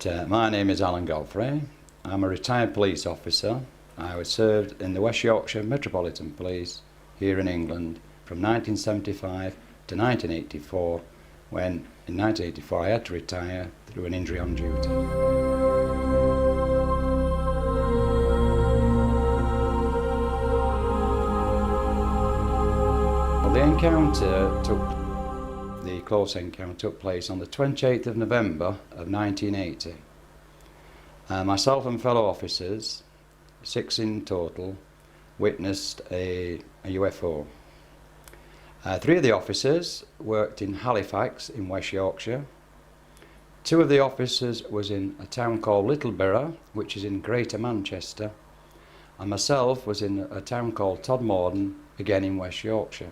My name is Godfrey. I'm a retired police officer. I was served in the West Yorkshire Metropolitan Police here in England from 1975 to 1984, when in 1984 I had to retire through an injury on duty. Well, the close encounter took place on the 28th of November of 1980. Myself and fellow officers, 6 in total, witnessed a UFO. 3 of the officers worked in Halifax in West Yorkshire. 2 of the officers was in a town called Littleborough, which is in Greater Manchester, and myself was in a town called Todmorden, again in West Yorkshire.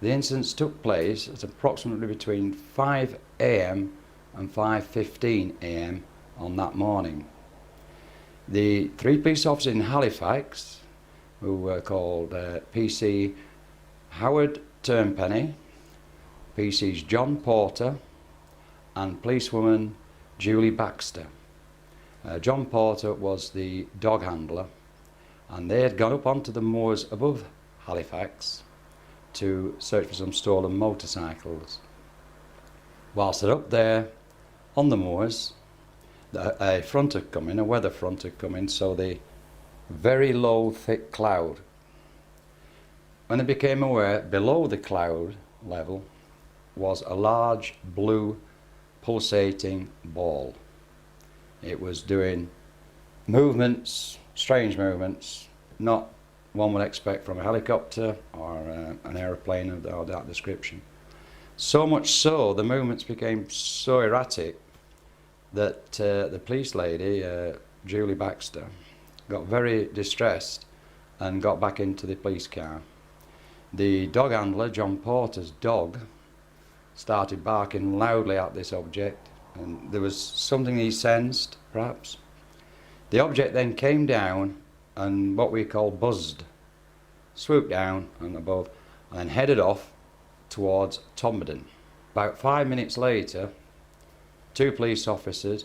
The incidents took place at approximately between 5 AM and 5:15 AM on that morning. The 3 police officers in Halifax, who were called PC Howard Turnpenny, PC's John Porter, and policewoman Julie Baxter. John Porter was the dog handler, and they had gone up onto the moors above Halifax to search for some stolen motorcycles. Whilst they're up there on the moors, a front had come in, a weather front had come in, so the very low thick cloud. When they became aware, below the cloud level was a large blue pulsating ball. It was doing movements, strange movements, not one would expect from a helicopter or an aeroplane of that description. So much so, the movements became so erratic that the police lady, Julie Baxter, got very distressed and got back into the police car. The dog handler, John Porter's dog, started barking loudly at this object, and there was something he sensed, perhaps. The object then came down and what we call buzzed, swooped down and above, and then headed off towards Todmorden. About 5 minutes later, 2 police officers,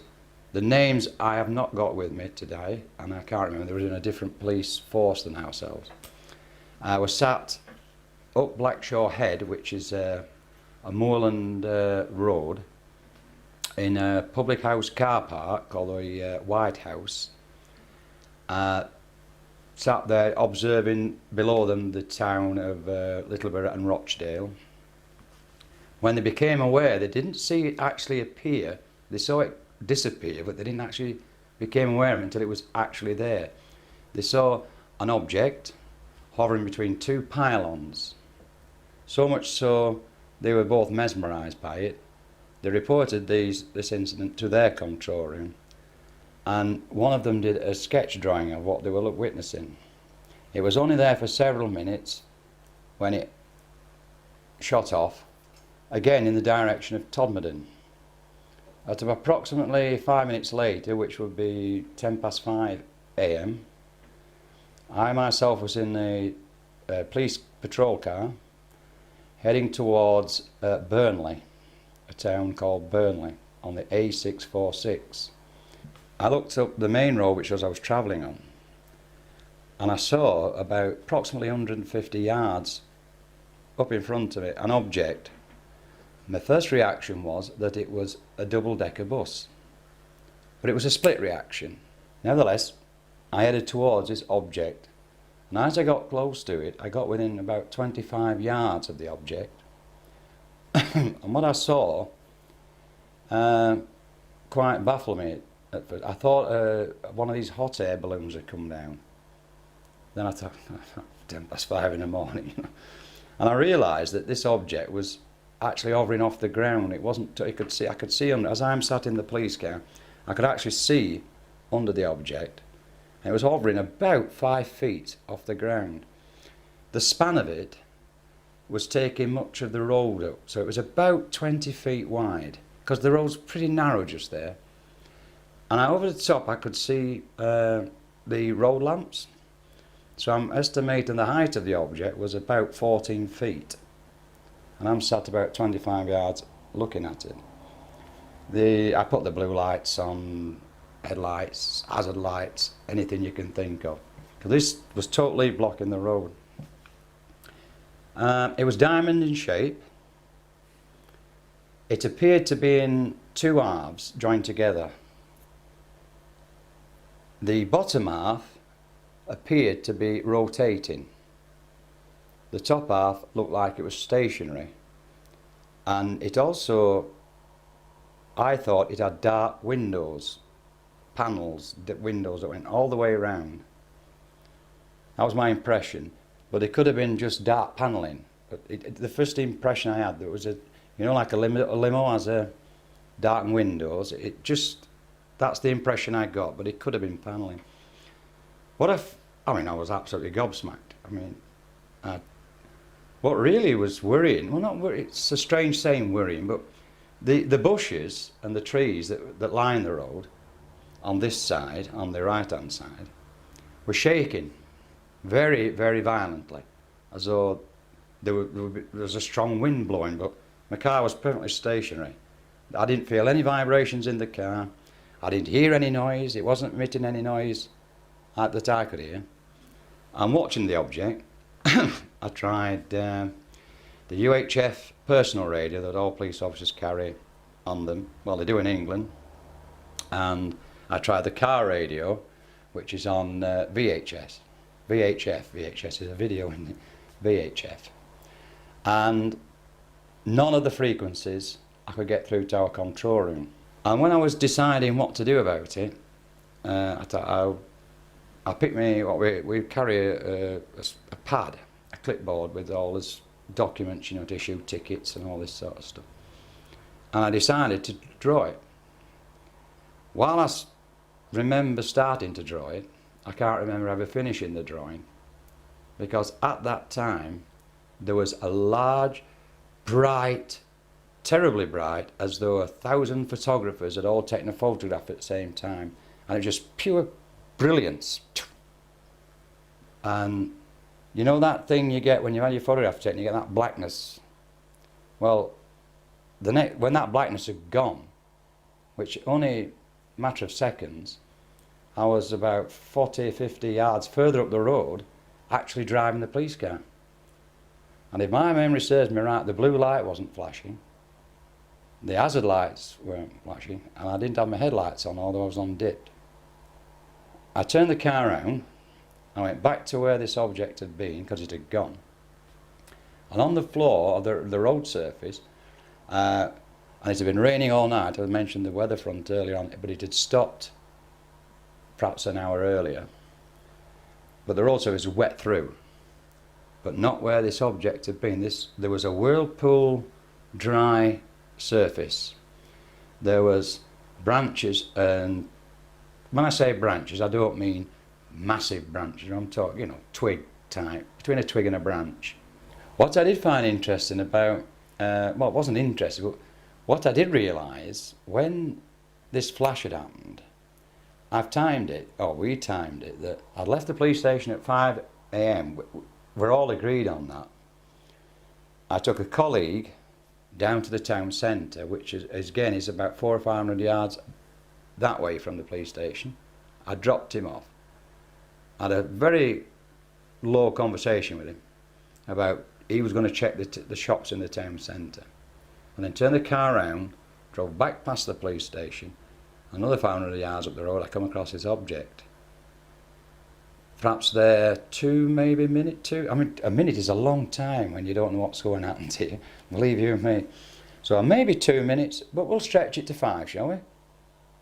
the names I have not got with me today, and I can't remember, they were in a different police force than ourselves, were sat up Blackshaw Head, which is a moorland road, in a public house car park called the White House. Sat there observing below them the town of Littleborough and Rochdale. When they became aware, they didn't see it actually appear. They saw it disappear, but they didn't actually became aware of it until it was actually there. They saw an object hovering between 2 pylons. So much so, they were both mesmerised by it. They reported this incident to their control room, and one of them did a sketch drawing of what they were witnessing. It was only there for several minutes when it shot off, again in the direction of Todmorden. At approximately 5 minutes later, which would be 5:10 AM, I myself was in a police patrol car heading towards Burnley, a town called Burnley, on the A646. I looked up the main road which I was travelling on, and I saw about approximately 150 yards up in front of it an object. My first reaction was that it was a double-decker bus, but it was a split reaction. Nevertheless, I headed towards this object, and as I got close to it, I got within about 25 yards of the object, and what I saw quite baffled me. I thought one of these hot air balloons had come down. Then I thought, 5:10 in the morning, and I realised that this object was actually hovering off the ground. It wasn't. I could see under, as I'm sat in the police car, I could actually see under the object. And it was hovering about 5 feet off the ground. The span of it was taking much of the road up, so it was about 20 feet wide, because the road's pretty narrow just there. And over the top I could see the road lamps. So I'm estimating the height of the object was about 14 feet. And I'm sat about 25 yards looking at it. I put the blue lights on, headlights, hazard lights, anything you can think of. Because this was totally blocking the road. It was diamond in shape. It appeared to be in two halves joined together. The bottom half appeared to be rotating. The top half looked like it was stationary. And it also, I thought it had dark windows, panels, windows that went all the way around. That was my impression. But it could have been just dark panelling. But the first impression I had, there was a, you know, like a limo has a darkened windows. It just, that's the impression I got, but it could have been panelling. I mean, I was absolutely gobsmacked. I mean, what really was worrying, well, not worrying, it's a strange saying worrying, but the bushes and the trees that line the road on this side, on the right-hand side, were shaking very, very violently, as though there was a strong wind blowing, but my car was perfectly stationary. I didn't feel any vibrations in the car. I didn't hear any noise. It wasn't emitting any noise that I could hear. I'm watching the object. I tried the UHF personal radio that all police officers carry on them. Well, they do in England. And I tried the car radio, which is on VHF. VHF is a video in VHF. And none of the frequencies I could get through to our control room. And when I was deciding what to do about it, I thought I'll pick me, we carry a pad, a clipboard with all this documents, you know, to issue tickets and all this sort of stuff. And I decided to draw it. While I remember starting to draw it, I can't remember ever finishing the drawing, because at that time there was a large, bright, terribly bright, as though 1,000 photographers had all taken a photograph at the same time, and it was just pure brilliance. And you know that thing you get when you've had your photograph taken, you get that blackness. Well, when that blackness had gone, which only a matter of seconds, I was about 40, 50 yards further up the road, actually driving the police car. And if my memory serves me right, the blue light wasn't flashing, the hazard lights weren't flashing, and I didn't have my headlights on, although I was on dip. I turned the car around, I went back to where this object had been, because it had gone. And on the floor of the road surface, and it had been raining all night, I mentioned the weather front earlier on, but it had stopped perhaps an hour earlier. But the road surface was wet through, but not where this object had been. There was a whirlpool dry surface. There was branches, and when I say branches, I don't mean massive branches. I'm talking, you know, twig type, between a twig and a branch. What I did find interesting about, well, it wasn't interesting, but what I did realise, when this flash had happened, I've timed it, or we timed it, that I'd left the police station at 5 AM. We're all agreed on that. I took a colleague down to the town centre, which is again is about 400 or 500 yards that way from the police station. I dropped him off. I had a very low conversation with him about he was going to check the shops in the town centre, and then turned the car around, drove back past the police station. Another 500 yards up the road, I come across this object. Perhaps there 2, maybe a minute, 2. I mean, a minute is a long time when you don't know what's going to happen to you. Believe you me. So maybe 2 minutes, but we'll stretch it to 5, shall we?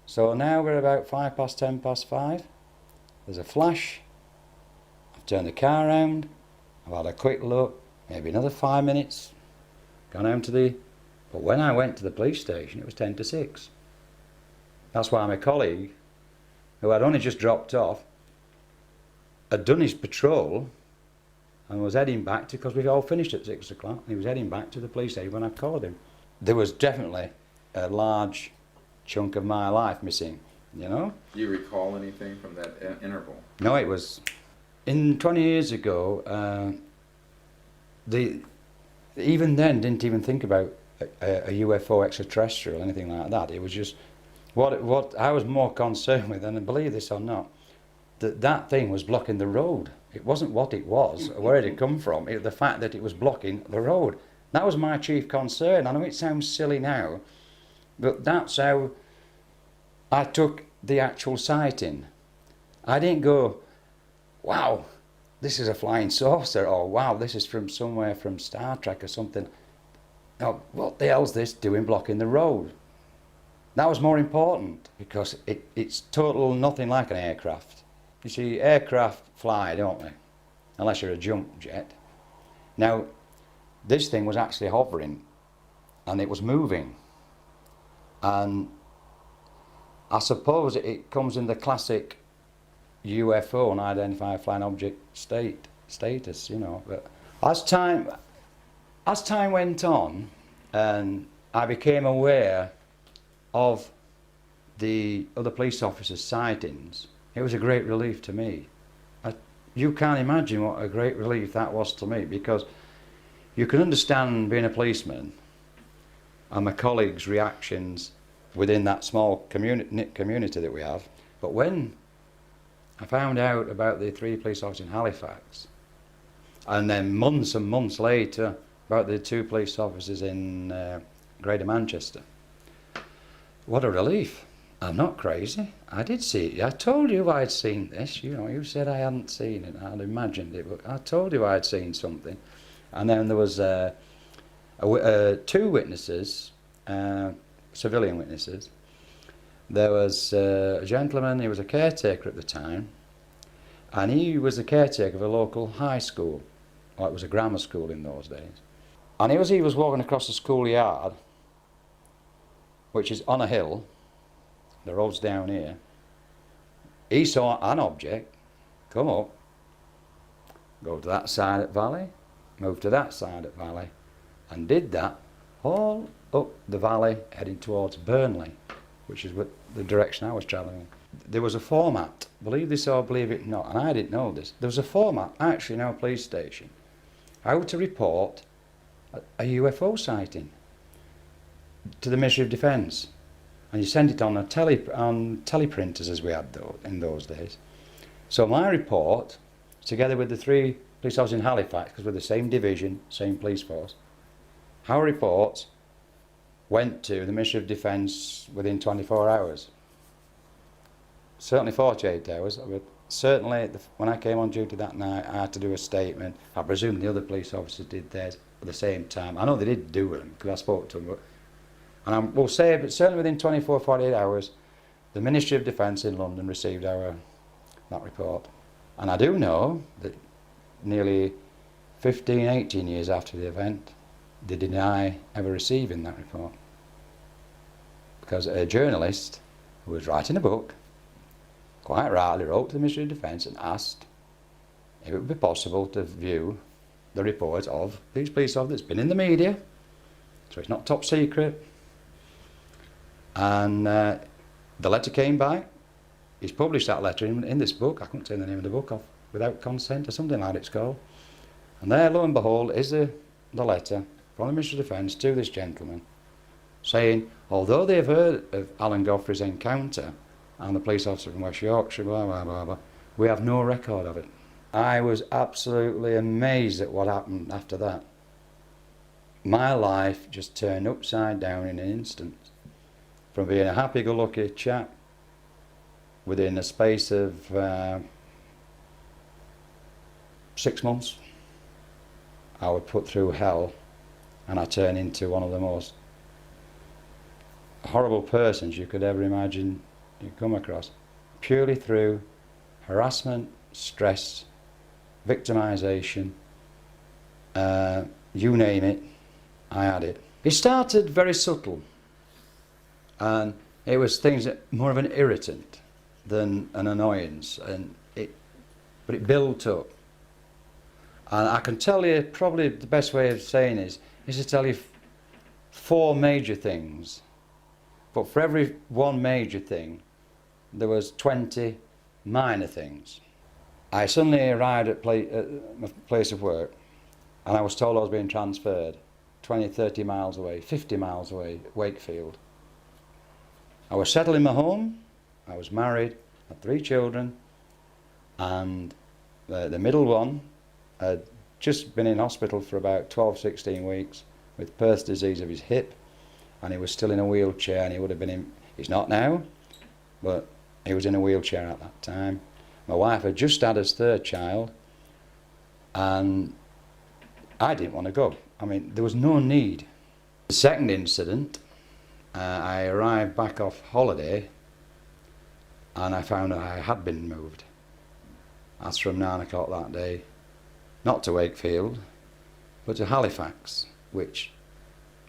So now we're about 5 past 10 past 5. There's a flash. I've turned the car around. I've had a quick look. Maybe another 5 minutes. Gone home to the... But when I went to the police station, it was 10 to 6. That's why my colleague, who I'd only just dropped off, had done his patrol and was heading back to, because we all finished at 6 o'clock, he was heading back to the police station when I called him. There was definitely a large chunk of my life missing, you know. Do you recall anything from that interval? No, it was, 20 years ago, even then didn't even think about a UFO extraterrestrial, anything like that. It was just what I was more concerned with, and believe this or not, that thing was blocking the road. It wasn't what it was or where it had come from. The fact that it was blocking the road. That was my chief concern. I know it sounds silly now, but that's how I took the actual sighting. I didn't go, wow, this is a flying saucer, or wow, this is from somewhere from Star Trek or something. Oh, what the hell's this doing blocking the road? That was more important, because it's total nothing like an aircraft. You see, aircraft fly, don't they? Unless you're a jump jet. Now, this thing was actually hovering, and it was moving. And I suppose it comes in the classic UFO, unidentified flying object status, you know. But as time went on, and I became aware of the other police officers' sightings, it was a great relief to me. You can't imagine what a great relief that was to me, because you can understand being a policeman and my colleagues' reactions within that small community that we have. But when I found out about the 3 police officers in Halifax, and then months and months later about the 2 police officers in Greater Manchester, what a relief. I'm not crazy. I did see it. I told you I'd seen this. You know, you said I hadn't seen it. I'd imagined it, but I told you I'd seen something. And then there was 2 witnesses, civilian witnesses. There was a gentleman, he was a caretaker at the time, and he was the caretaker of a local high school, or it was a grammar school in those days. And he was walking across the schoolyard, which is on a hill, the road's down here. He saw an object come up, go to that side of the valley, move to that side of the valley, and did that all up the valley heading towards Burnley, which is what the direction I was travelling. There was a format, believe this or believe it not, and I didn't know this, there was a format actually in our police station how to report a UFO sighting to the Ministry of Defence. And you send it on teleprinters, as we had in those days. So my report, together with the 3 police officers in Halifax, because we're the same division, same police force, our reports went to the Ministry of Defence within 24 hours. Certainly 48 hours, but certainly when I came on duty that night, I had to do a statement. I presume the other police officers did theirs at the same time. I know they did do them, because I spoke to them, but, and I will say, but certainly within 24, 48 hours, the Ministry of Defence in London received that report. And I do know that nearly 15, 18 years after the event, they deny ever receiving that report. Because a journalist who was writing a book, quite rightly wrote to the Ministry of Defence and asked if it would be possible to view the report of these police officers. It's been in the media, so it's not top secret. And the letter came back. He's published that letter in this book. I couldn't say the name of the book, Without Consent or something like it's called. And there, lo and behold, is the letter from the Ministry of Defence to this gentleman, saying, although they've heard of Alan Godfrey's encounter and the police officer from West Yorkshire, blah, blah, blah, blah, we have no record of it. I was absolutely amazed at what happened after that. My life just turned upside down in an instant. From being a happy-go-lucky chap, within a space of 6 months, I was put through hell, and I turned into one of the most horrible persons you could ever imagine you come across, purely through harassment, stress, victimisation, you name it, I had it. It started very subtle, and it was things that more of an irritant than an annoyance, but it built up. And I can tell you, probably the best way of saying is to tell you 4 major things, but for every one major thing there was 20 minor things. I suddenly arrived at my place of work, and I was told I was being transferred 20, 30 miles away, 50 miles away, Wakefield. I was settled in my home, I was married, had 3 children, and the middle one had just been in hospital for about 12, 16 weeks with Perth disease of his hip, and he was still in a wheelchair, and he would have been in, he's not now, but he was in a wheelchair at that time. My wife had just had his 3rd child, and I didn't want to go. I mean, there was no need. The second incident, I arrived back off holiday, and I found that I had been moved. That's from 9 o'clock that day, not to Wakefield, but to Halifax, which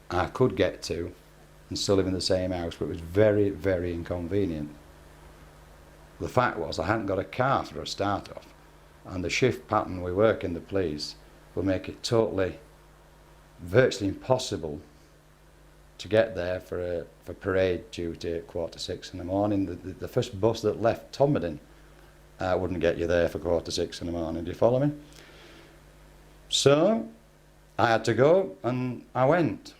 I could get to and still live in the same house, but it was very, very inconvenient. The fact was I hadn't got a car for a start off, and the shift pattern we work in the police would make it totally, virtually impossible to get there for parade duty at 5:45 in the morning. The first bus that left Todmorden wouldn't get you there for 5:45 in the morning, do you follow me? So I had to go, and I went.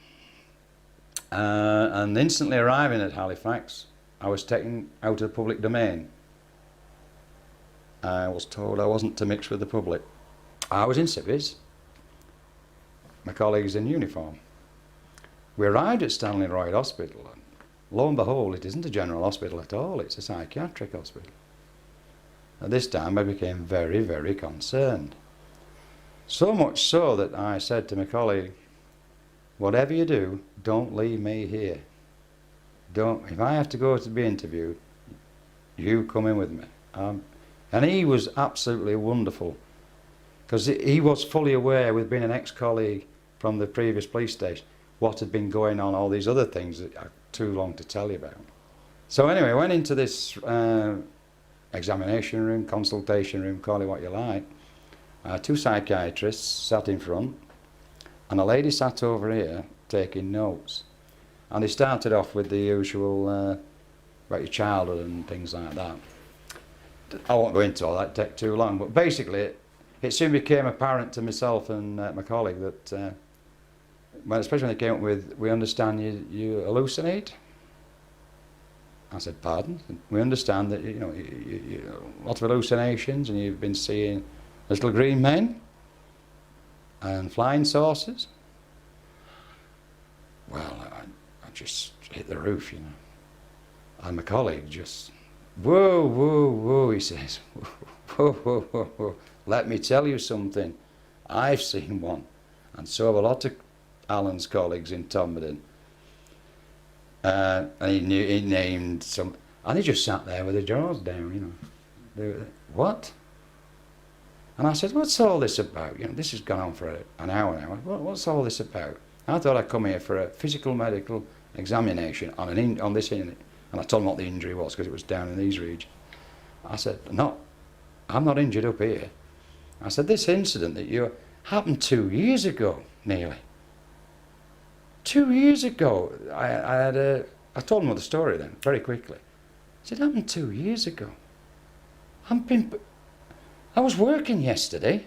And instantly arriving at Halifax, I was taken out of the public domain. I was told I wasn't to mix with the public. I was in civvies, my colleagues in uniform. We arrived at Stanley Royd Hospital, and lo and behold, it isn't a general hospital at all, it's a psychiatric hospital. At this time I became very, very concerned. So much so that I said to my colleague, whatever you do, don't leave me here. Don't, if I have to go to be interviewed, you come in with me. And he was absolutely wonderful, because he was fully aware, with being an ex-colleague from the previous police station, what had been going on, all these other things that are too long to tell you about. So anyway, I went into this examination room, consultation room, call it what you like. 2 psychiatrists sat in front, and a lady sat over here taking notes. And they started off with the usual about your childhood and things like that. I won't go into all that, it'd take too long, but basically it soon became apparent to myself and my colleague that, well, especially when they came up with, we understand you hallucinate. I said, pardon? We understand that you a lot of hallucinations, and you've been seeing little green men and flying saucers. Well, I just hit the roof, and my colleague just, whoa, whoa, whoa, he says, whoa, whoa, whoa, whoa. Let me tell you something. I've seen one, and so have a lot of Alan's colleagues in Todmorden. And he named some, and he just sat there with the jaws down, What? And I said, what's all this about? This has gone on for an hour now. What's all this about? I thought I'd come here for a physical medical examination on this, and I told him what the injury was, because it was down in these regions. I said, no, I'm not injured up here. I said, this incident that happened 2 years ago, nearly. 2 years ago, I told him the story then, very quickly. I said, it happened 2 years ago. I was working yesterday.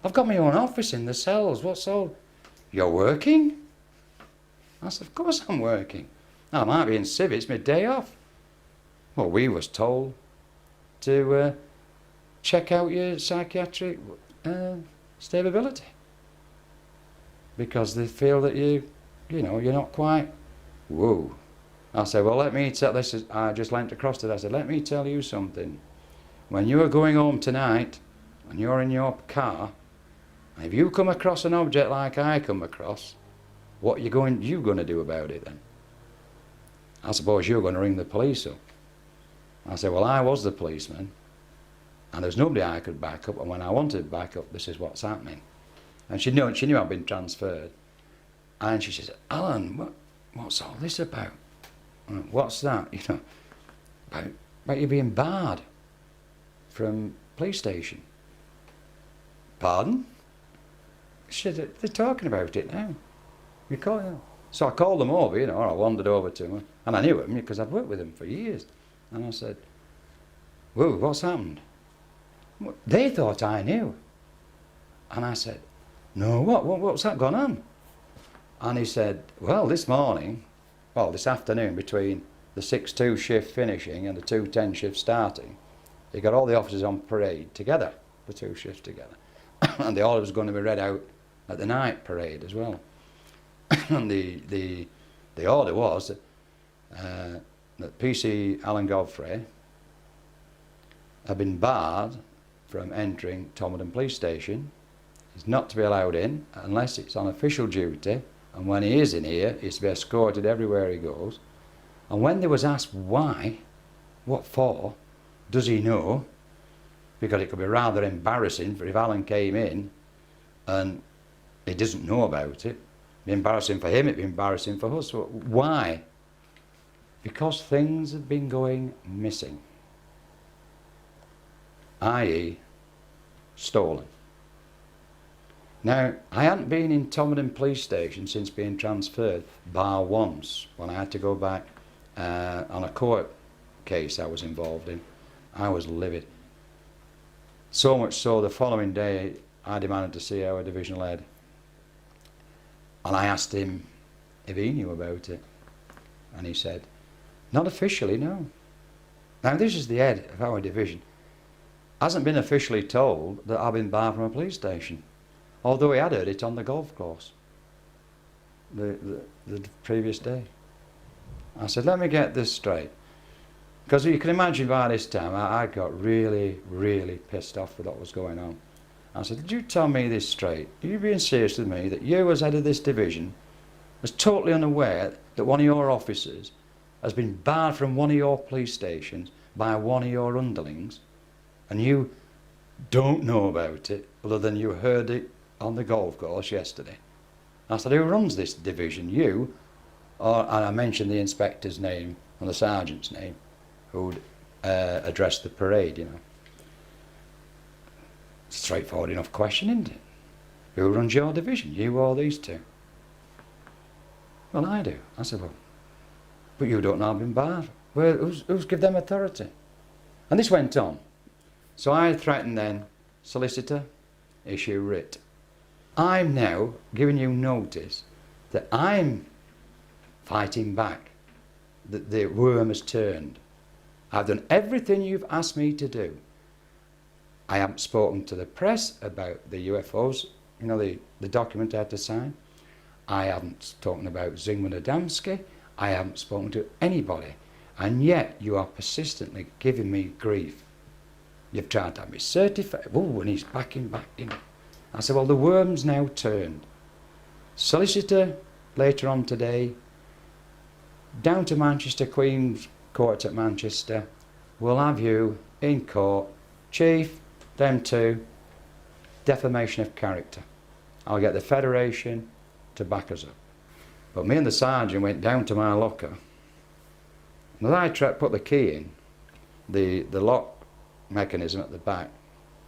I've got my own office in the cells. What's all? You're working? I said, of course I'm working. I might be in civ, it's my day off. Well, we was told to check out your psychiatric stability, because they feel that you're not quite, whoa. I said, well, let me tell, I just leant across to that. I said, let me tell you something. When you are going home tonight, and you're in your car, and if you come across an object like I come across, what you going to do about it then? I suppose you're going to ring the police up. I said, well, I was the policeman, and there's nobody I could back up, and when I wanted to back up, this is what's happening. And she knew I'd been transferred. And she says, Alan, what's all this about? What's that? About you being barred from police station. Pardon? She said, they're talking about it now. So I called them over, or I wandered over to them, and I knew him because I'd worked with him for years. And I said, whoa, what's happened? They thought I knew. And I said, no, what's that gone on? And he said, well, this afternoon, between the 6:2 shift finishing and the 2:10 shift starting, he got all the officers on parade together, the two shifts together. And the order was going to be read out at the night parade as well. And the order was that PC Alan Godfrey had been barred from entering Todmorden police station. He's not to be allowed in unless it's on official duty, and when he is in here, he's to be escorted everywhere he goes. And when they was asked why, what for, does he know? Because it could be rather embarrassing for if Alan came in and he doesn't know about it. It'd be embarrassing for him, it'd be embarrassing for us. So why? Because things have been going missing, i.e. stolen. Now, I hadn't been in Todmorden police station since being transferred, bar once, when I had to go back on a court case I was involved in. I was livid. So much so, the following day, I demanded to see our divisional head. And I asked him if he knew about it. And he said, not officially, no. Now, this is the head of our division. Hasn't been officially told that I've been barred from a police station, although he had heard it on the golf course the previous day. I said, let me get this straight. Because you can imagine by this time, I got really, really pissed off with what was going on. I said, did you tell me this straight? Are you being serious with me that you, as head of this division, was totally unaware that one of your officers has been barred from one of your police stations by one of your underlings, and you don't know about it other than you heard it on the golf course yesterday? I said, who runs this division, you? And I mentioned the inspector's name and the sergeant's name who'd addressed the parade, you know. Straightforward enough question, isn't it? Who runs your division, you or these two? Well, I do. I said, well, but you don't know I've been barred. Well, who's give them authority? And this went on. So I threatened then, solicitor, issue writ. I'm now giving you notice that I'm fighting back, that the worm has turned. I've done everything you've asked me to do. I haven't spoken to the press about the UFOs, you know, the document I had to sign. I haven't spoken about Zygmunt Adamski. I haven't spoken to anybody. And yet you are persistently giving me grief. You've tried to have me certified. Oh, and he's backing back in. I said, well, the worm's now turned. Solicitor, later on today, down to Manchester, Queen's Court at Manchester, we'll have you in court. Chief, them two, defamation of character. I'll get the Federation to back us up. But me and the sergeant went down to my locker. And as I put the key in, the lock mechanism at the back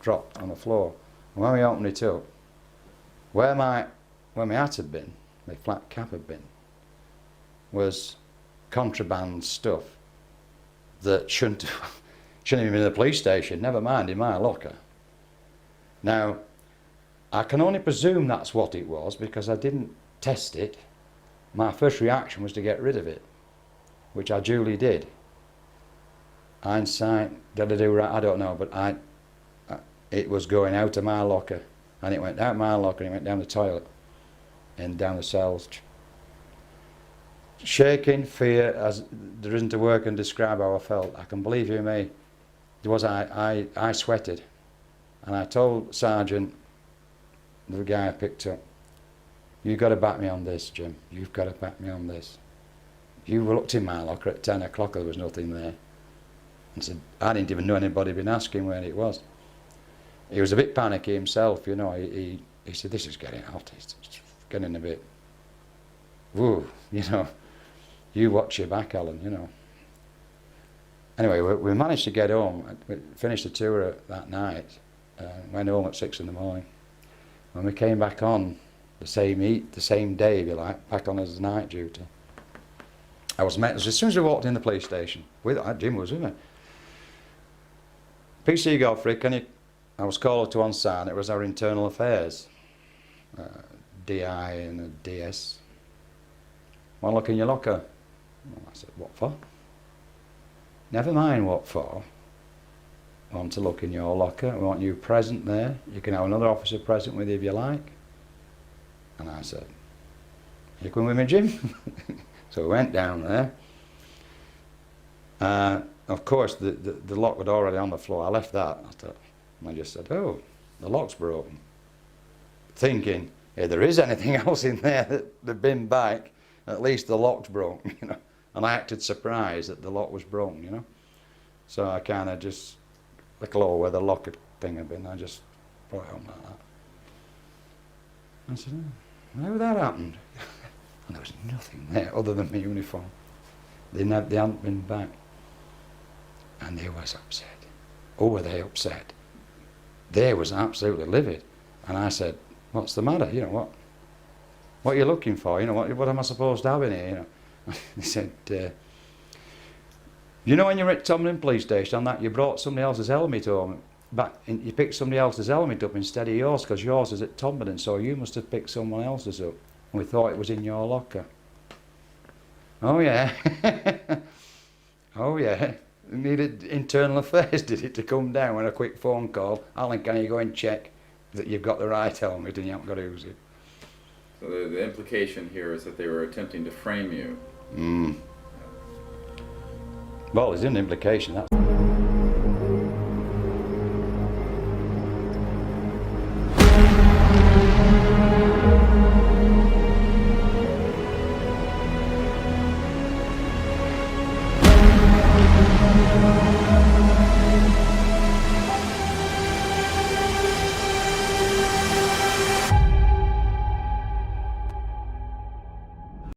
dropped on the floor. And when we opened it up, where my hat had been, my flat cap had been, was contraband stuff that shouldn't have been in the police station, never mind in my locker. Now, I can only presume that's what it was because I didn't test it. My first reaction was to get rid of it, which I duly did. Hindsight, did I do right? I don't know, but it was going out of my locker, and it went out my locker and it went down the toilet and down the cells. Shaking, fear, as there isn't a word can describe how I felt. I can believe you me. I sweated, and I told Sergeant, the guy I picked up, you've got to back me on this, Jim. You've got to back me on this. You looked in my locker at 10 o'clock, there was nothing there. And said, I didn't even know anybody had been asking where it was. He was a bit panicky himself, you know. He said, this is getting hot. It's getting a bit, woo, you know. You watch your back, Alan, you know. Anyway, we managed to get home. We finished the tour that night. Went home at 6 in the morning. When we came back on the same day, if you like, back on as night duty, I was met as soon as we walked in the police station. Jim was with me. PC Godfrey, I was called to one side. It was our internal affairs, DI and a DS, Want to look in your locker? Well, I said, what for? Never mind what for. I want to look in your locker. We want you present there. You can have another officer present with you if you like. And I said, you coming with me, Jim? So we went down there. Of course, the lock was already on the floor. I left that. I just said, oh, the lock's broken. Thinking, if there is anything else in there that they've been back, at least the lock's broken, you know. And I acted surprised that the lock was broken, you know. So I kind of just, the claw where the lock thing had been, I just put it on like that. I said, oh, how that happened? And there was nothing there other than my uniform. They hadn't been back. And they was upset. Oh, were they upset? They was absolutely livid. And I said, what's the matter? You know, what are you looking for? You know, what am I supposed to have in here? You know, he said, you know when you're at Todmorden police station that you brought somebody else's helmet home, you picked somebody else's helmet up instead of yours because yours is at Todmorden, so you must have picked someone else's up. We thought it was in your locker. Oh yeah. Oh yeah. It needed internal affairs, did it, to come down with a quick phone call. Alan, can you go and check that you've got the right helmet and you haven't got to use it? So the implication here is that they were attempting to frame you. Well, there's an implication, that's